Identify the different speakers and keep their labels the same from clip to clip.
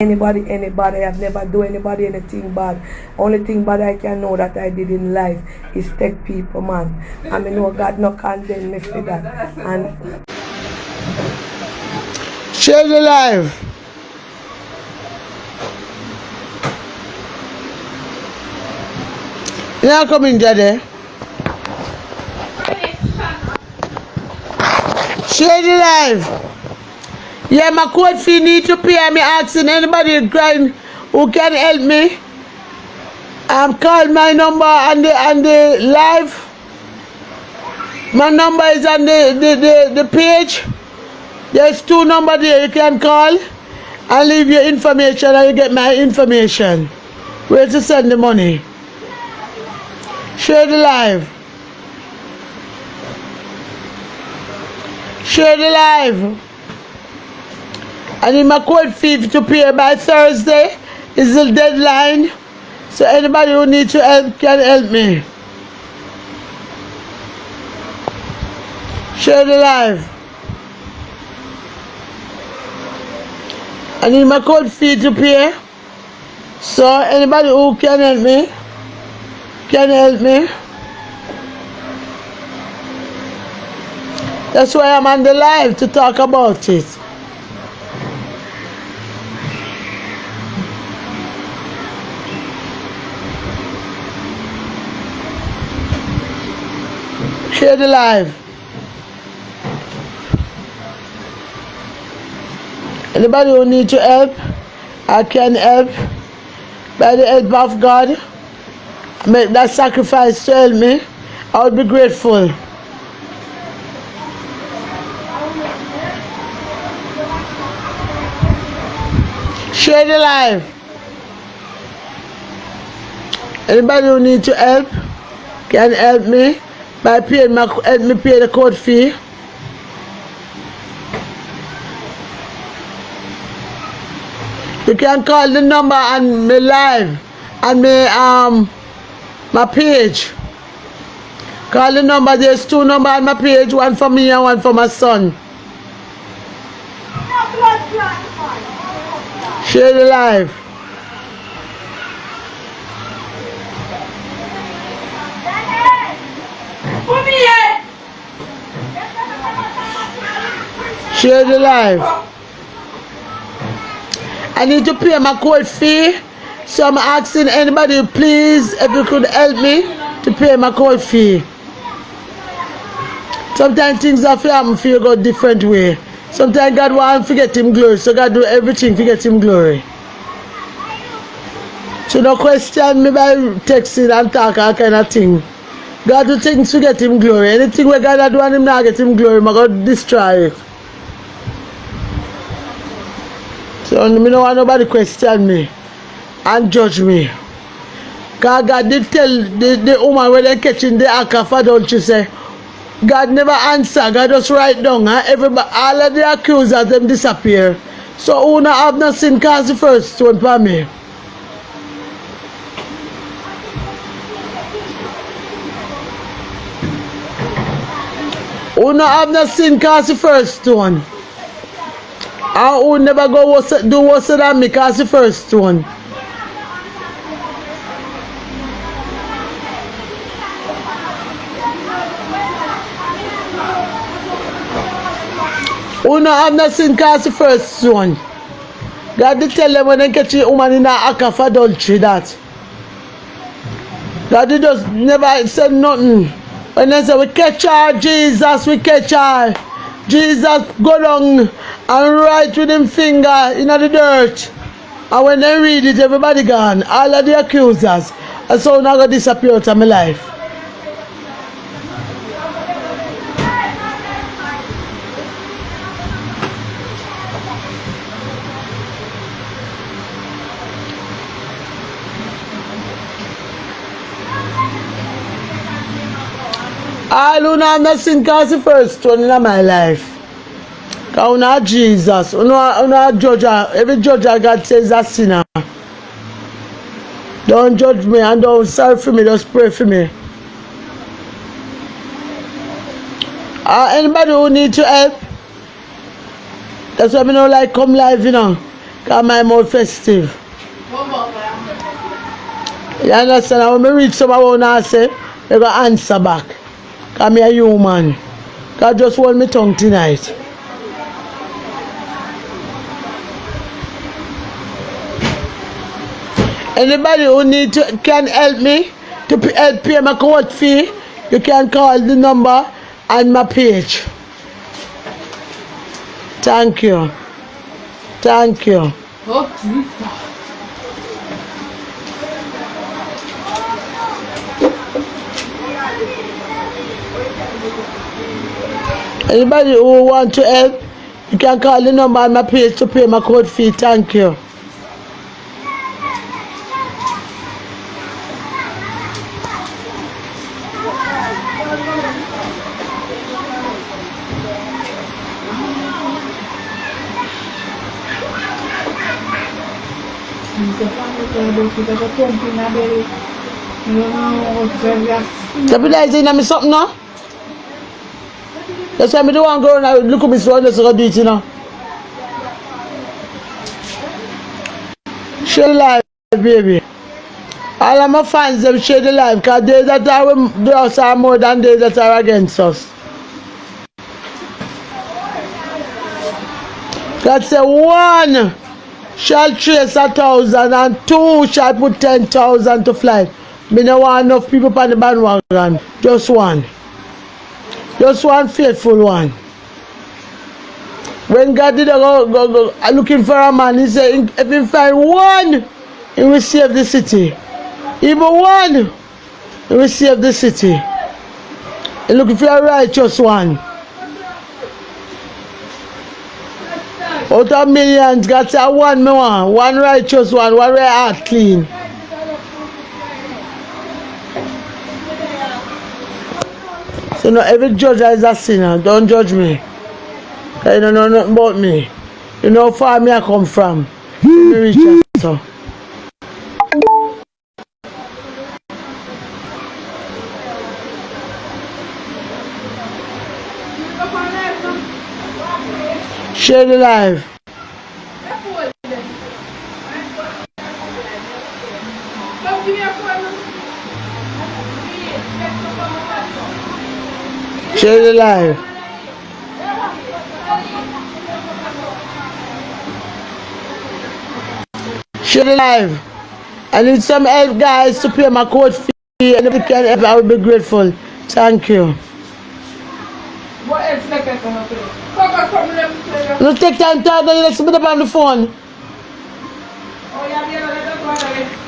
Speaker 1: anybody. I've never do anybody anything bad. Only thing bad I can know that I did in life is take people, man. I mean, no, God no condemn me for that. And
Speaker 2: share the live. You not coming, Jade? Share the live. Yeah, my court fee need to pay. I'm asking anybody who can help me. Call my number on the live. My number is on the page. There's 2 numbers there you can call and leave your information and you get my information. Where to send the money. Share the live. Share the live. I need my court fee to pay by Thursday. Is the deadline. So anybody who needs to help can help me. Share the live. I need my court fee to pay. So anybody who can help me can help me. That's why I'm on the live to talk about it. Share the live. Anybody who needs to help, I can help. By the help of God, make that sacrifice to help me. I would be grateful. Share the live. Anybody who needs to help can help me by paying help me pay the court fee. You can call the number on my live and my page. Call the number. There's 2 numbers on my page, one for me and one for my son. Share the live. Share the live. I need to pay my court fee, so I'm asking anybody, please, if you could help me to pay my court fee. Sometimes things have to happen for you go different way. Sometimes God wants to get him glory, so God do everything to get him glory. So no question me by texting and talk all kind of thing. God do things to get him glory. Anything where God do want him not get him glory, I'm going to destroy it. So I don't want nobody question me and judge me. Because God did tell the woman when they catching the act of adultery, say, God never answer, God just write down. Everybody, all of the accusers, them disappear. So who not have no sin cast the first one for me. Who not have no sin cast the first one. And who never go do worse than me cast the first one. Who not have nothing cast the first one. God did tell them when they catch a woman in an act of adultery that. God did just never said nothing. When they say we catch her, Jesus, we catch her. Jesus go down and write with him finger in the dirt. And when they read it, everybody gone. All of the accusers. And so now going to disappear out of my life. All who have nothing cause the first one in my life. Because we not Jesus. We not judge. Every judge God says a sinner. Don't judge me and don't sorry for me. Just pray for me. Anybody who need to help, that's why I don't like come live, you know. Because my mouth festive. You understand? When I reach someone I want to say, they go answer back. Because I'm a human. Because I just hold my tongue tonight. Anybody who can help me to help pay my court fee, you can call the number on my page. Thank you. Thank you. Anybody who want to help, you can call the number on my page to pay my court fee. Thank you. Stabilizing me something now? That's why I don't want to go and look at me so let's go do it, you know. Share the live, baby. All of my fans, them share the live because they that are with us are more than they that are against us. God say 1 shall chase 1,000 and 2 shall put 10,000 to flight. Me no want enough people on the bandwagon. Just one. Just one faithful one. When God did go looking for a man, he said if he find one, he will save the city. Even one, he will save the city. He looking for a righteous one. Out of millions, God say one me want, one righteous one right heart clean. So no, every judge is a sinner. Don't judge me. You don't know nothing about me. You know how far me I come from. Me reach out, so. Share the live. Share the live. Share the live. I need some help, guys, to pay my court fee, and if you can help, I will be grateful. Thank you.
Speaker 3: What else like I can play?
Speaker 2: Don't take time to talk, let's put up on the phone.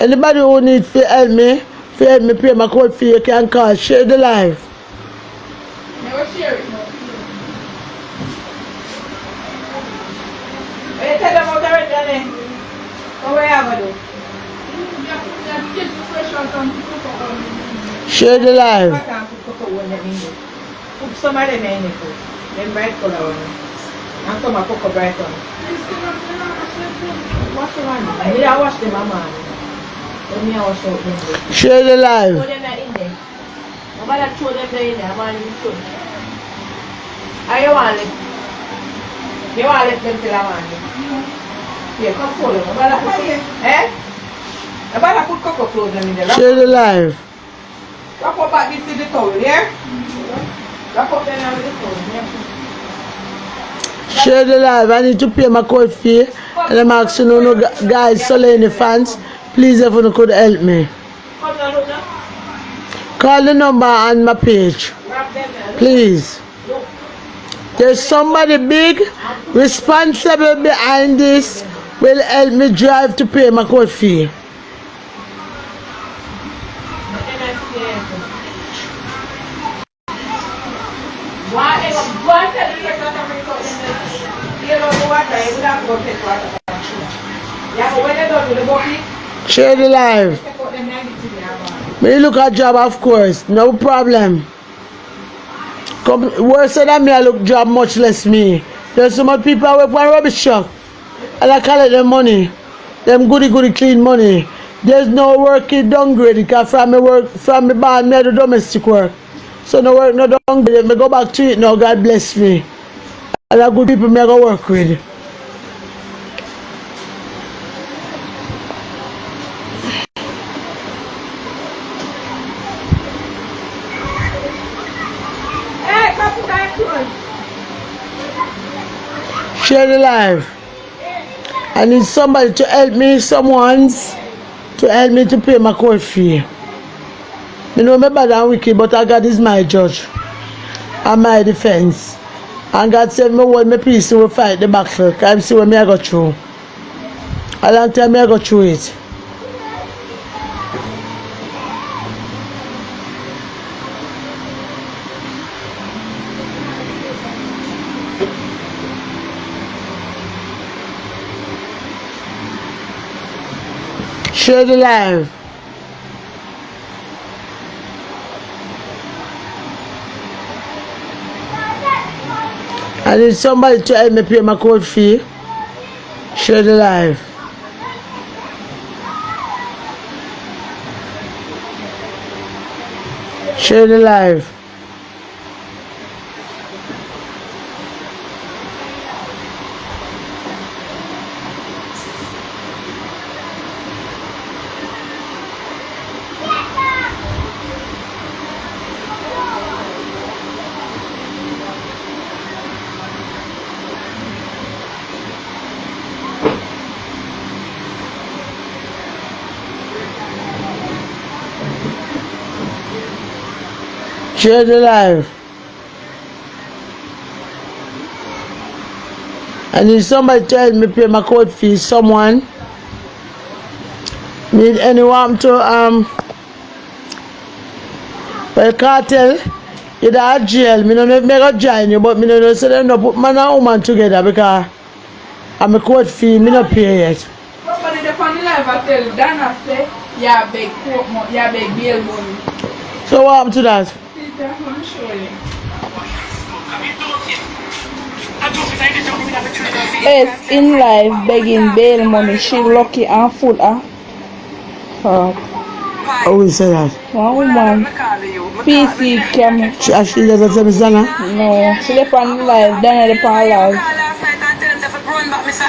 Speaker 2: Anybody who needs to help me pay my court fee, you can call. Share the live.
Speaker 3: Never share it. Hey, tell them about the red line. What we have to do?
Speaker 2: Share the live.
Speaker 3: Put some of them in it. Then bright color on it. And some of cocoa bright on it. Wash them on. I need to wash them, mama. Let me wash out them.
Speaker 2: Share the live.
Speaker 3: Throw them in there. I'm going to throw them in there. I'm going to throw them. Are you want it? You want to let them till I'm on it? Yeah, come follow them. I'm going to put it. Eh? I'm going to put cocoa clothes in there.
Speaker 2: Share the live.
Speaker 3: Wrap up back this in the towel, yeah? Wrap up there now with the towel, yeah?
Speaker 2: Share the live. I need to pay my court fee, and I'm asking you guys, Solaine fans, please if you could help me. Call the number on my page, please. There's somebody big, responsible behind this, will help me drive to pay my court fee. Share the live. Me look at job, of course, no problem. Come worse than me, I look job much less me. There's so much people I work for rubbish truck, and I collect them money, them goody clean money. There's no work in downgrade because from me band me do domestic work. So no work no downgrade. Me go back to it now. God bless me. And the good people me go work with. Share the live. I need somebody to help me, to help me to pay my court fee. You know, me bad and wicked, but God is my judge and my defense. And God said me hold me peace and will fight the battle. Because I see what me I go through. A long time me I go through it. Share the live. I need somebody to help me pay my court fee. Share the live. Share the live. Share the live. I need somebody to help me pay my court fee. Someone need anyone to well, cartel, you da jail. Me no make go join you, but me no say them no put man and woman together because I'm a court fee. Me no pay yet.
Speaker 3: Somebody the funny live I tell Dana say yeah beg court money, yeah beg bail money.
Speaker 2: So what happened to that?
Speaker 3: Yes, in life begging bail money. She lucky and full of
Speaker 2: I will say that.
Speaker 3: one woman PC cam.
Speaker 2: She actually doesn't say Miss Dana?
Speaker 3: No, she left on live, Dana left on live.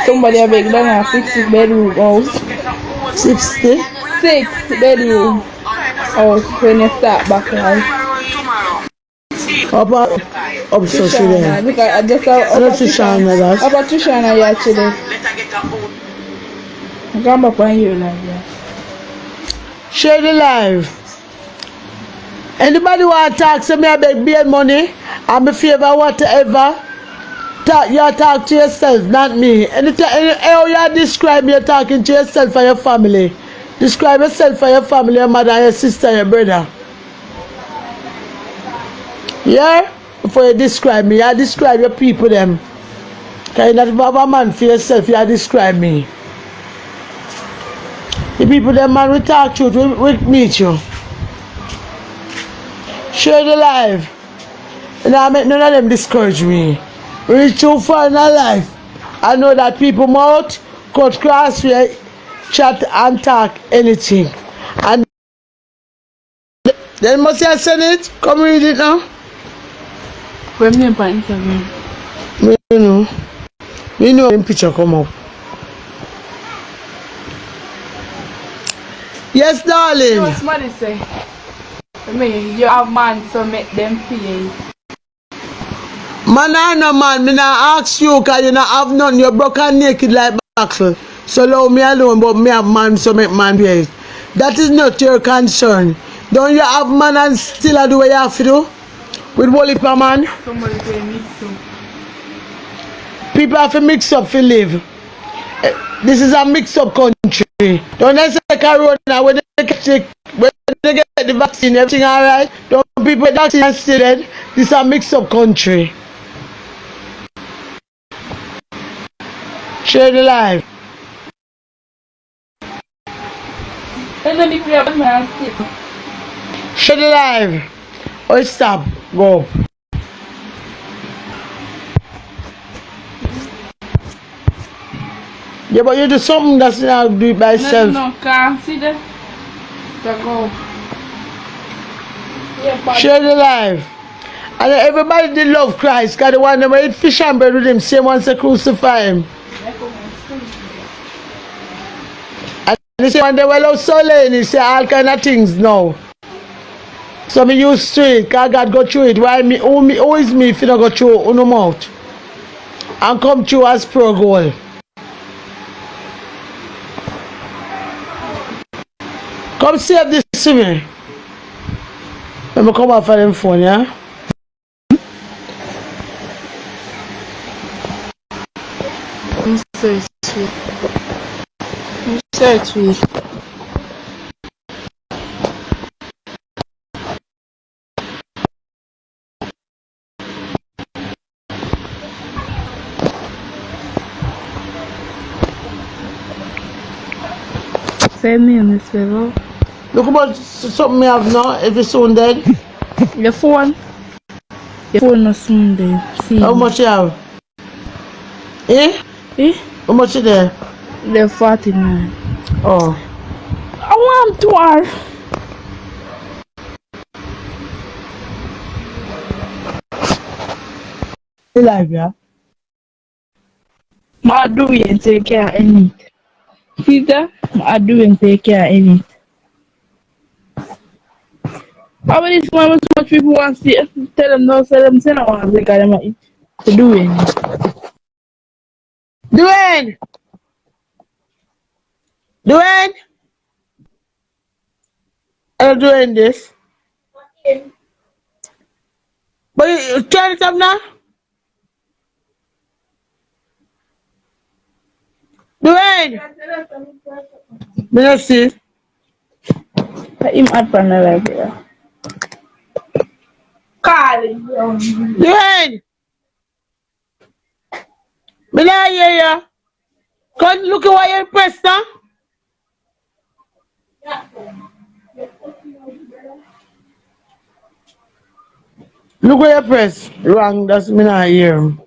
Speaker 3: Somebody a beg Dana 60 bedroom house.
Speaker 2: 60?
Speaker 3: 6 bedroom house when you start back live.
Speaker 2: Up so she there.
Speaker 3: Because I just
Speaker 2: Up
Speaker 3: to Shana actually. Come back on you like that.
Speaker 2: Share the live. Anybody want to talk to me about bail money? I'm a favor whatever. You talk to yourself, not me. Anytime how you describe you're talking to yourself and your family. Describe yourself and your family, your mother, your sister, your brother. Yeah? Before you describe me, you describe your people them. Because you're not a man for yourself, you describe me. The people them man we talk to, we meet you. Share the live. And I make none of them discourage me. Reach too far in our life. I know that people mouth, cut crossway, chat and talk anything. And then must I send it? Come read it now.
Speaker 3: When me on Instagram.
Speaker 2: Me know them picture come up. Yes, darling.
Speaker 3: What's somebody say? I mean, you have man, so make them pay.
Speaker 2: Man, I know man. Me not ask you because you not have none. You're broken naked like Baxel. So allow me alone, but me have man, so make man pay. That is not your concern. Don't you have man and still do what you have to do? With Wolipa man?
Speaker 3: Somebody say mix up.
Speaker 2: People have to mix up to live. This is a mix-up country. Don't they say corona when they get the vaccine, everything alright? Don't people get the vaccine and still dead? This is a mix-up country. Share the live. Share the live. Oh, stop. Go. Yeah, but you do something that's not do it by itself.
Speaker 3: No, can't see that. Go.
Speaker 2: Share the life. And everybody did love Christ. Because the one that eat fish and bread with him, same ones they crucify him. And the same one they were love Solaine, he say all kind of things now. So me used to it, because God go through it. Why me? Who is me if you don't go through no mouth? and come through as pro goal. Come save this to me. Let me come off of them phone, yeah?
Speaker 4: I'm so sweet. I'm so sweet. Send me in this level.
Speaker 2: Look about something I have now, if it's soon dead.
Speaker 4: Your phone? Your phone is soon dead. See.
Speaker 2: How much you have? Eh?
Speaker 4: Eh?
Speaker 2: How much is there?
Speaker 4: They're 49.
Speaker 2: Oh.
Speaker 4: I want 12.
Speaker 2: You live, yeah?
Speaker 4: I do it and take care of any. See that? I do and take care of any. How many times too much people want to see, tell them no, tell them, I want to take care of them to do it.
Speaker 2: DOESNT! DOESNT! I'm doing this. But you turn it up now? DOESNT! Me not see.
Speaker 4: I'm at Panama here.
Speaker 2: DOESNT! Me not hear ya. Come look at what you pressed now. Look where you press. Wrong, that's me not hear him.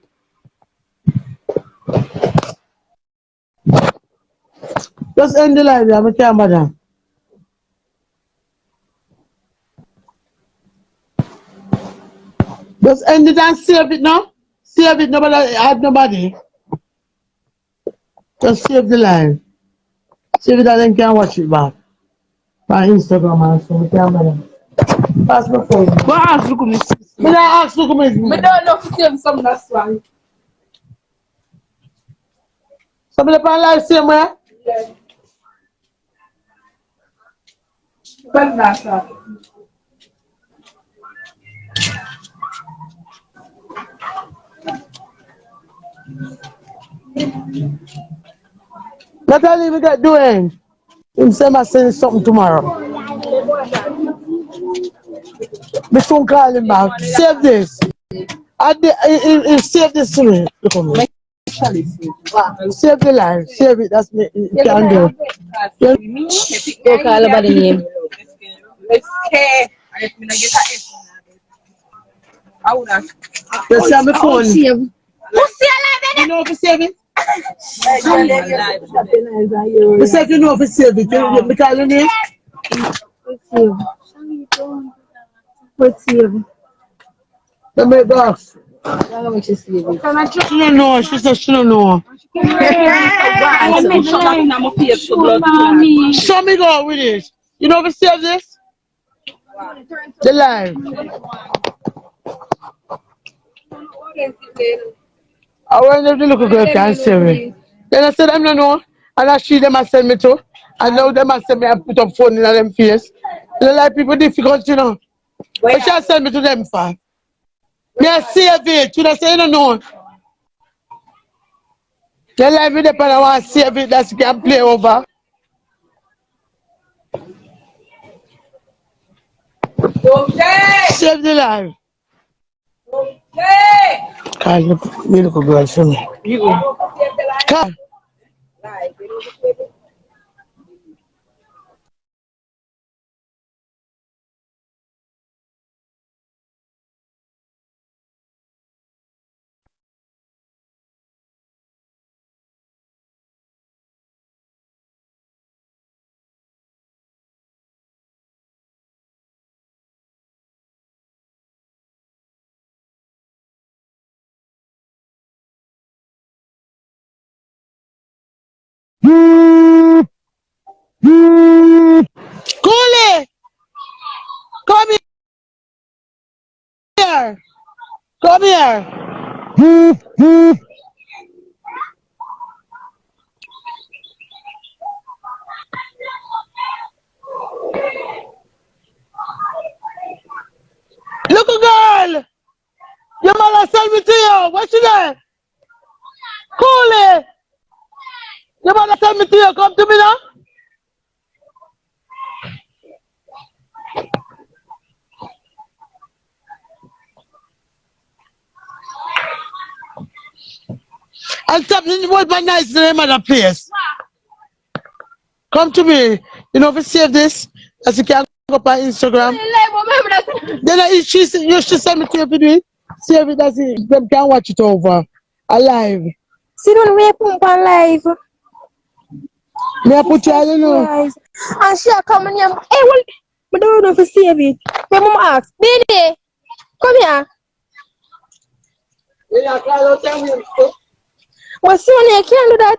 Speaker 2: Just end the live, I'm a camera. Just end it and save it now. Save it, nobody add nobody. Just save the live. Save it and then can watch it back. On Instagram and so we can pass my phone.
Speaker 4: What else look at me?
Speaker 2: Me not ask you come in.
Speaker 4: I don't know if you tell me something that's wrong.
Speaker 2: Somebody on live same way?
Speaker 4: Yeah. What's that, sir?
Speaker 2: Let her leave it doing. Him say I send something tomorrow. Me soon call him back. Save this. Save this to me. Look at me. Save the life. Save it. That's me. You can do.
Speaker 5: Go call about the name.
Speaker 3: Let's care. And if me not get a F, I would have.
Speaker 2: You see on my phone.
Speaker 5: Who see a live?
Speaker 2: You know if you save it? You said you know if you save it. You call your name?
Speaker 5: What's you?
Speaker 2: The make box.
Speaker 5: How much is you?
Speaker 2: She don't know. She said she don't know. Show me go with it. You know if you save this? The live. I wonder if the little girl can save it. Then I said, I don't know. And I see them and send me to. And now them and send me and put up phone in them face. They like people difficult, you know. But she send me to them for. Me I save it. You know, say, you don't know. They like me and I want to save it that you can play over.
Speaker 3: Okay.
Speaker 2: Save the life.
Speaker 3: Okay.
Speaker 2: Call me little girl for me. Call. Coolie! Come here! Come here! What's in there? Cooley! You wanna tell me to you? Come to me now? And something was my nice name of the place. Come to me. You know, if you save this, as you can go up on Instagram. Then you should send me to you to do it. Save it as them can watch it over. Alive.
Speaker 5: See, don't wake up on live.
Speaker 2: May I put you all in know?
Speaker 5: And she come in here. Hey, well, I don't know if you save it. My mom asked, Baby, come here. Well, Sonia, you can't do that.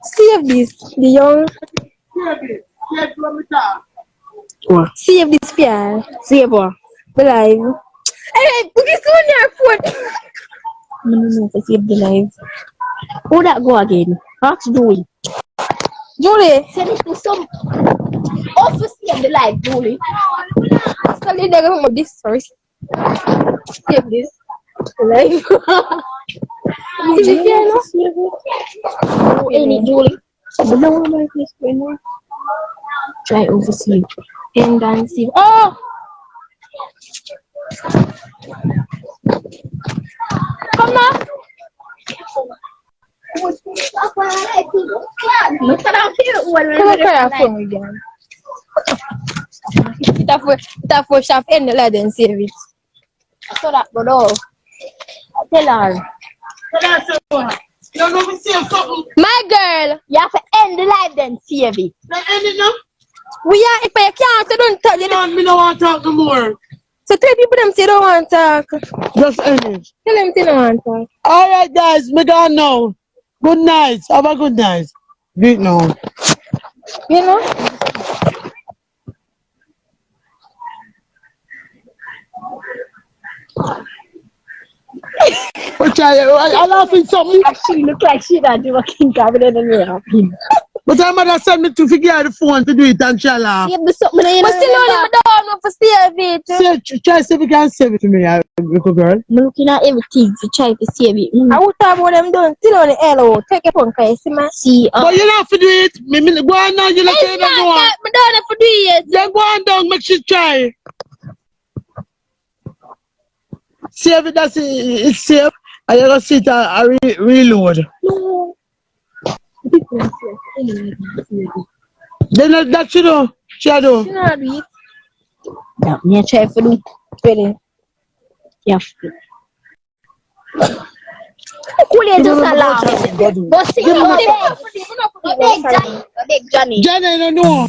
Speaker 5: Save this, the young. Save this, Pierre. Save what? The live. Hey, put this on your phone. I don't know if I save the live. Who that go again? Ask Julie. Julie, send it to some. Also save the live, Julie. So they're going to this first. Save this. Live. Any Julie. But no one like this anymore. Try oversleep. And then see. Oh! Come now. Look at how cute one. Again. That for shop in the lead and save it. I saw that, but oh. Tell her. My girl, you have to end the live then save it.
Speaker 2: End it now?
Speaker 5: We are, if I can't, so don't tell you.
Speaker 2: Me don't want to talk no more.
Speaker 5: So tell people them say don't want to talk.
Speaker 2: Just end it.
Speaker 5: Tell them say don't want to talk.
Speaker 2: Alright guys, me gone now. Good night. Have a good night. Do it now.
Speaker 5: You know?
Speaker 2: But I laughing something.
Speaker 5: She look like she that do a king cabinet and you're laughing.
Speaker 2: But her mother sent me to figure out the phone to do it and she laugh.
Speaker 5: Save the something in but still only my don't know for save it.
Speaker 2: Try see if you can save it to me, little girl.
Speaker 5: I'm looking at everything to try to save it. I would talk about them doing still on the hello. Take a phone call, see my see.
Speaker 2: But you don't have to do it. Me go on now, you like it.
Speaker 5: I don't have to do it.
Speaker 2: Then go on down, make she try. Save it, that's it's safe. And you're going to see it reload.
Speaker 5: No.
Speaker 2: Then that you know, shadow.
Speaker 5: She not do it. Yeah, me try for do. Really. Yeah. Cool, just allow. But see, Johnny.
Speaker 2: Johnny, I don't know.